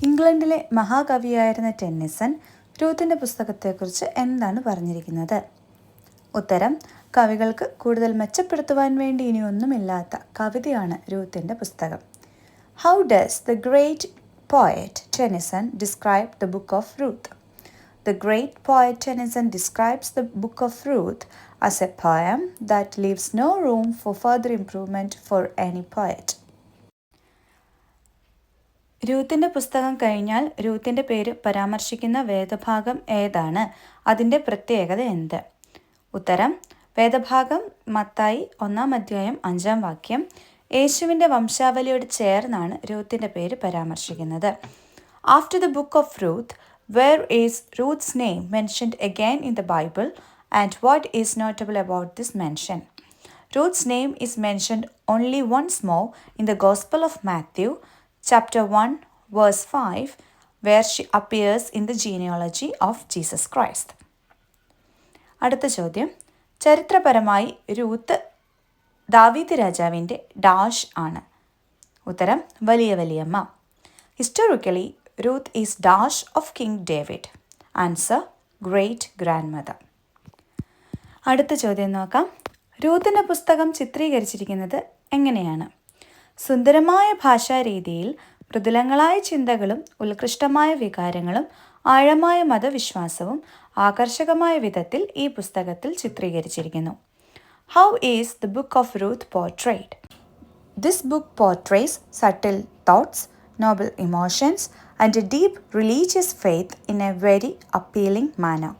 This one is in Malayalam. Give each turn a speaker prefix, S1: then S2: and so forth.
S1: ഇംഗ്ലണ്ടിലെ മഹാകവിയായിരുന്ന ടെന്നിസൺ രൂത്തിൻ്റെ പുസ്തകത്തെക്കുറിച്ച് എന്താണ് പറഞ്ഞിരിക്കുന്നത്? ഉത്തരം: കവികൾക്ക് കൂടുതൽ മെച്ചപ്പെടുത്തുവാൻ വേണ്ടി ഇനിയൊന്നുമില്ലാത്ത കവിതയാണ് രൂത്തിൻ്റെ പുസ്തകം. How does the great poet Tennyson describe the book of Ruth? The great poet Tennyson describes the book of Ruth as a poem that leaves no room for further improvement for any poet. രൂത്തിൻ്റെ പുസ്തകം കഴിഞ്ഞാൽ രൂത്തിൻ്റെ പേര് പരാമർശിക്കുന്ന വേദഭാഗം ഏതാണ്? അതിൻ്റെ പ്രത്യേകത എന്ത്? ഉത്തരം: വേദഭാഗം മത്തായി 1:5 യേശുവിൻ്റെ വംശാവലിയോട് ചേർന്നാണ് രൂത്തിൻ്റെ പേര് പരാമർശിക്കുന്നത്. After the book of Ruth, where is Ruth's name mentioned again in the Bible, and what is notable about this mention? Ruth's name is mentioned only once more in the Gospel of Matthew, chapter 1, verse 5, where she appears in the genealogy of Jesus Christ. അടുത്ത ചോദ്യം: ചരിത്രപരമായി രൂത്ത് ദാവീദ് രാജാവിൻ്റെ ഡാഷ് ആണ്? ഉത്തരം: വലിയ വലിയമ്മ. Historically Ruth is dash of King David. Answer: great grandmother. അടുത്ത ചോദ്യം നോക്കാം. രൂത്തിൻ്റെ പുസ്തകം ചിത്രീകരിച്ചിരിക്കുന്നത് എങ്ങനെയാണ്? സുന്ദരമായ ഭാഷാരീതിയിൽ മൃദുലങ്ങളായ ചിന്തകളും ഉത്കൃഷ്ടമായ വികാരങ്ങളും ആഴമായ മതവിശ്വാസവും ആകർഷകമായ വിധത്തിൽ ഈ പുസ്തകത്തിൽ ചിത്രീകരിച്ചിരിക്കുന്നു. How is the book of Ruth portrayed? This book portrays subtle thoughts, noble emotions, and a deep religious faith in a very appealing manner.